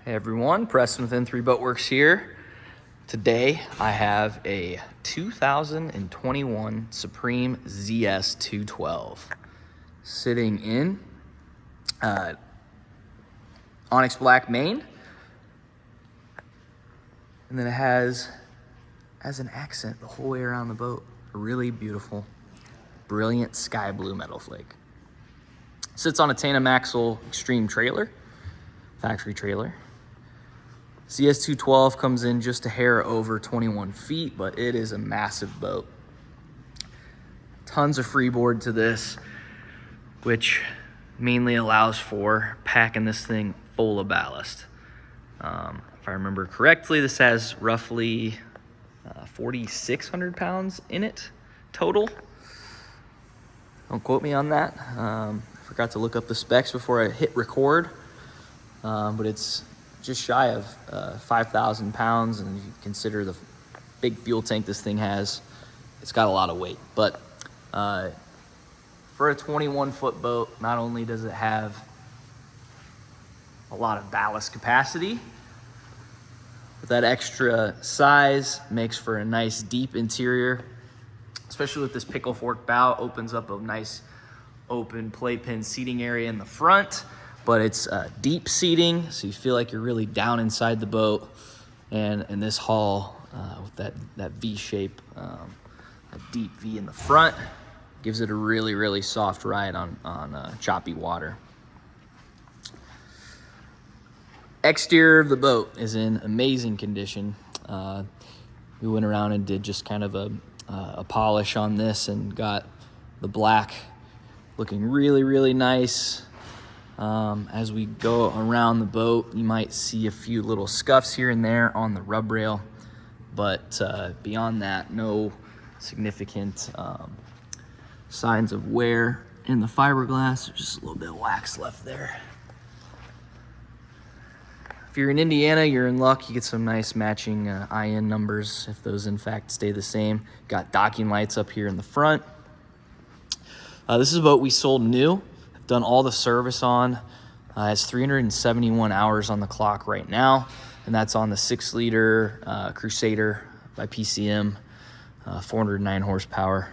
Hey everyone, Preston with N3 Boatworks here. Today I have a 2021 Supreme ZS212 sitting in onyx black main, and then it has as an accent the whole way around the boat a really beautiful, brilliant sky blue metal flake. Sits on a tandem axle extreme trailer, factory trailer. ZS212 comes in just a hair over 21 feet, but it is a massive boat. Tons of freeboard to this, which mainly allows for packing this thing full of ballast. If I remember correctly, this has roughly 4,600 pounds in it total. Don't quote me on that. I forgot to look up the specs before I hit record, but it's just shy of 5,000 pounds, and if you consider the big fuel tank this thing has, it's got a lot of weight. But for a 21-foot boat, not only does it have a lot of ballast capacity, but that extra size makes for a nice deep interior, especially with this pickle fork bow. Opens up a nice open playpen seating area in the front. But it's deep seating, so you feel like you're really down inside the boat. And this hull with that V shape, a deep V in the front, gives it a really, really soft ride on choppy water. Exterior of the boat is in amazing condition. We went around and did just kind of a polish on this and got the black looking really, really nice. As we go around the boat, you might see a few little scuffs here and there on the rub rail, but beyond that, no significant signs of wear in the fiberglass. There's just a little bit of wax left there. If you're in Indiana, you're in luck. You get some nice matching IN numbers if those in fact stay the same. Got docking lights up here in the front. This is a boat we sold new. Done all the service on. Has 371 hours on the clock right now, and that's on the 6-liter Crusader by PCM, 409 horsepower.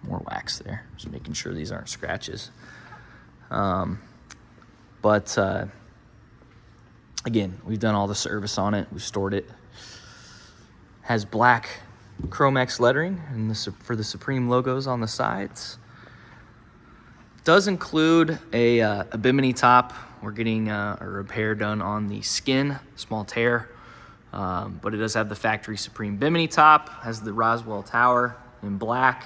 More wax there, just making sure these aren't scratches. But again, we've done all the service on it. We've stored it. Has black Chromex lettering and for the Supreme logos on the sides. Does include a bimini top. We're getting a repair done on the skin, small tear, but it does have the factory Supreme bimini top. Has the Roswell tower in black,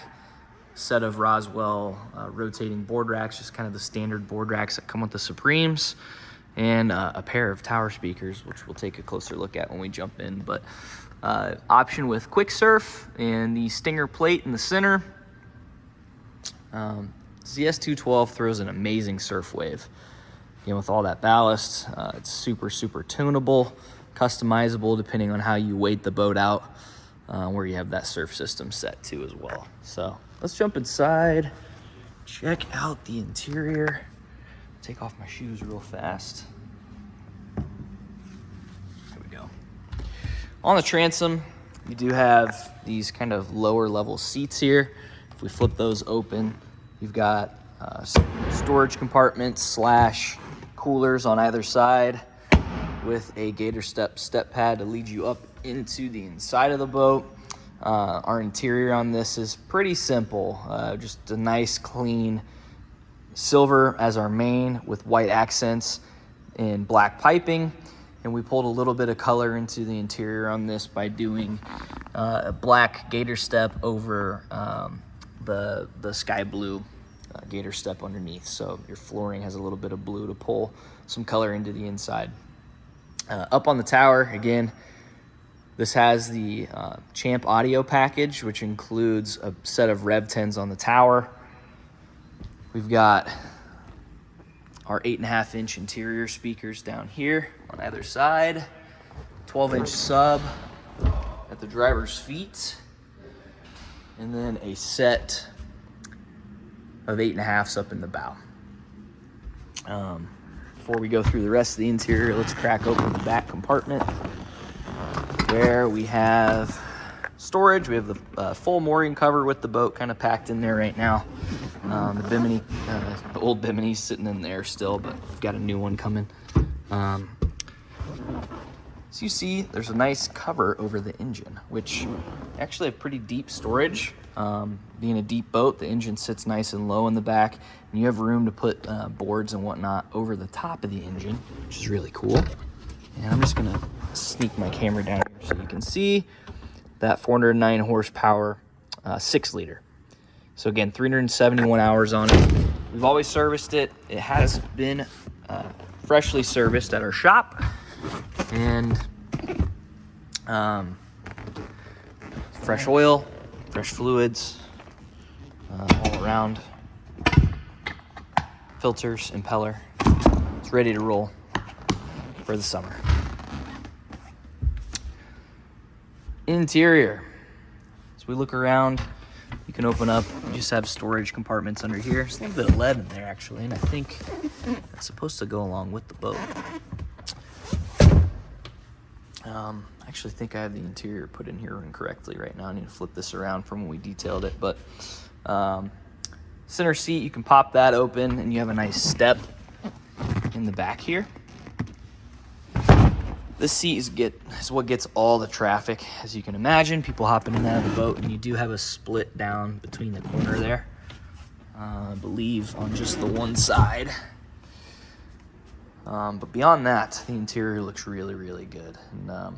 set of Roswell rotating board racks, just kind of the standard board racks that come with the Supremes, and a pair of tower speakers, which we'll take a closer look at when we jump in. But option with quick surf and the Stinger plate in the center. ZS212 throws an amazing surf wave. Again, with all that ballast, it's super, super tunable, customizable depending on how you weight the boat out, where you have that surf system set to as well. So let's jump inside, check out the interior. Take off my shoes real fast. There we go. On the transom, you do have these kind of lower level seats here. If we flip those open, you've got storage compartments / coolers on either side with a gator step pad to lead you up into the inside of the boat. Our interior on this is pretty simple. Just a nice clean silver as our main with white accents and black piping. And we pulled a little bit of color into the interior on this by doing a black gator step over the sky blue gator step underneath, so your flooring has a little bit of blue to pull some color into the inside. Up on the tower, again, this has the Champ audio package, which includes a set of Rev 10s on the tower. We've got our 8.5-inch interior speakers down here on either side, 12-inch sub at the driver's feet, and then a set of 8.5s up in the bow. before we go through the rest of the interior, let's crack open the back compartment where we have storage. We have the full mooring cover with the boat kind of packed in there right now. The Bimini, the old Bimini's sitting in there still, but we've got a new one coming. So you see, there's a nice cover over the engine, which actually have pretty deep storage. Being a deep boat, the engine sits nice and low in the back, and you have room to put boards and whatnot over the top of the engine, which is really cool. And I'm just gonna sneak my camera down here so you can see that 409 horsepower, 6-liter. So again, 371 hours on it. We've always serviced it. It has been freshly serviced at our shop, and fresh oil, fresh fluids, all around, filters, impeller. It's ready to roll for the summer. Interior. As we look around, you can open up, you just have storage compartments under here. There's a little bit of lead in there actually, and I think that's supposed to go along with the boat. I actually think I have the interior put in here incorrectly right now. I need to flip this around from when we detailed it, but center seat, you can pop that open and you have a nice step in the back here. This seat is what gets all the traffic, as you can imagine, people hopping in and out of the boat, and you do have a split down between the corner there, I believe on just the one side. But beyond that, the interior looks really, really good. And I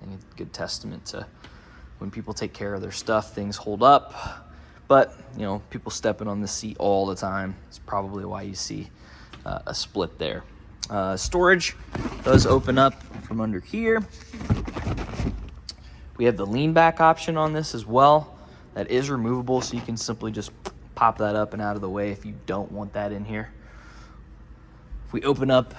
think it's a good testament to when people take care of their stuff, things hold up. But, you know, people stepping on the seat all the time. It's probably why you see a split there. Storage does open up from under here. We have the lean back option on this as well. That is removable, so you can simply just pop that up and out of the way if you don't want that in here. If we open up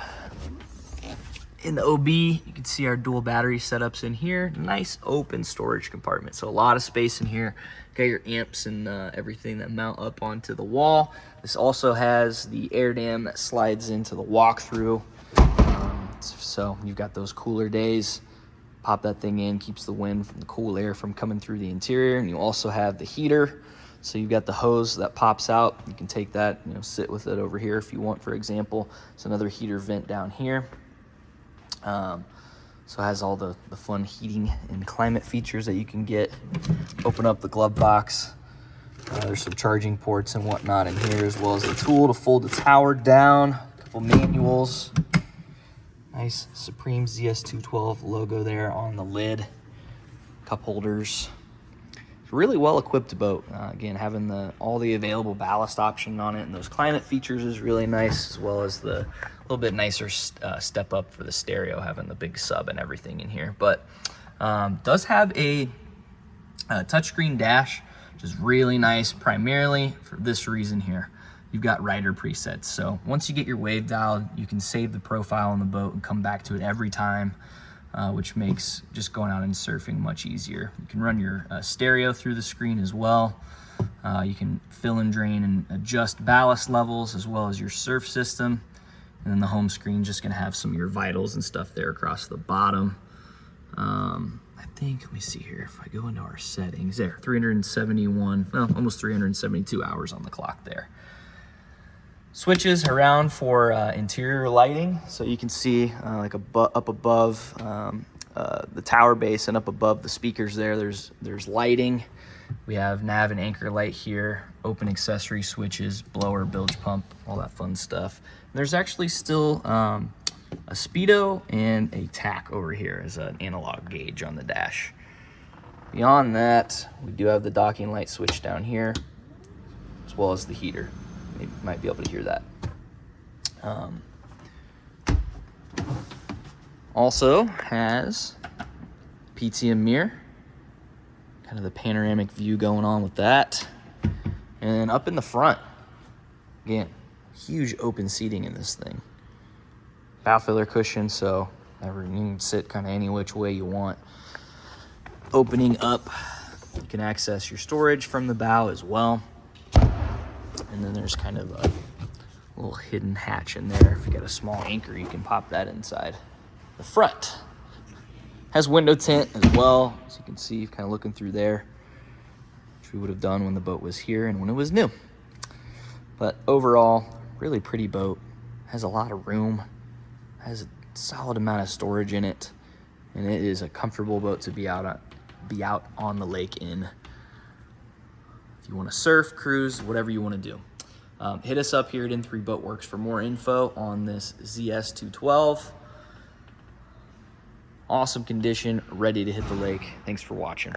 in the OB, you can see our dual battery setups in here. Nice open storage compartment, so a lot of space in here. Got your amps and everything that mount up onto the wall. This also has the air dam that slides into the walk-through. So you've got those cooler days. Pop that thing in, keeps the wind from the cool air from coming through the interior. And you also have the heater. So you've got the hose that pops out. You can take that, you know, sit with it over here if you want, for example. It's another heater vent down here. So it has all the fun heating and climate features that you can get. Open up the glove box. There's some charging ports and whatnot in here, as well as the tool to fold the tower down. A couple manuals. Nice Supreme ZS212 logo there on the lid. Cup holders. Really well equipped boat. Again, having all the available ballast option on it and those climate features is really nice, as well as the little bit nicer step up for the stereo, having the big sub and everything in here. But does have a touchscreen dash, which is really nice, primarily for this reason here. You've got rider presets. So once you get your wave dialed, you can save the profile on the boat and come back to it every time. Which makes just going out and surfing much easier. You can run your stereo through the screen as well. You can fill and drain and adjust ballast levels, as well as your surf system. And then the home screen just gonna have some of your vitals and stuff there across the bottom. I think, let me see here, if I go into our settings, there, 371, well, almost 372 hours on the clock there. Switches around for interior lighting, so you can see like up above the tower base and up above the speakers there's lighting. We have nav and anchor light here, open accessory switches, blower, bilge pump, all that fun stuff. There's actually still a speedo and a tack over here as an analog gauge on the dash. Beyond that, we do have the docking light switch down here, as well as the heater. You might be able to hear that. Also has PTM mirror, kind of the panoramic view going on with that. And up in the front, again, huge open seating in this thing. Bow filler cushion, so you can sit kind of any which way you want. Opening up, you can access your storage from the bow as well. And then there's kind of a A little hidden hatch in there. If you got a small anchor, you can pop that inside. The front has window tint as well, as you can see, kind of looking through there, which we would have done when the boat was here and when it was new. But overall, really pretty boat. Has a lot of room, has a solid amount of storage in it, and it is a comfortable boat to be out on the lake in. If you want to surf, cruise, whatever you want to do. Hit us up here at N3 Boatworks for more info on this ZS212. Awesome condition, ready to hit the lake. Thanks for watching.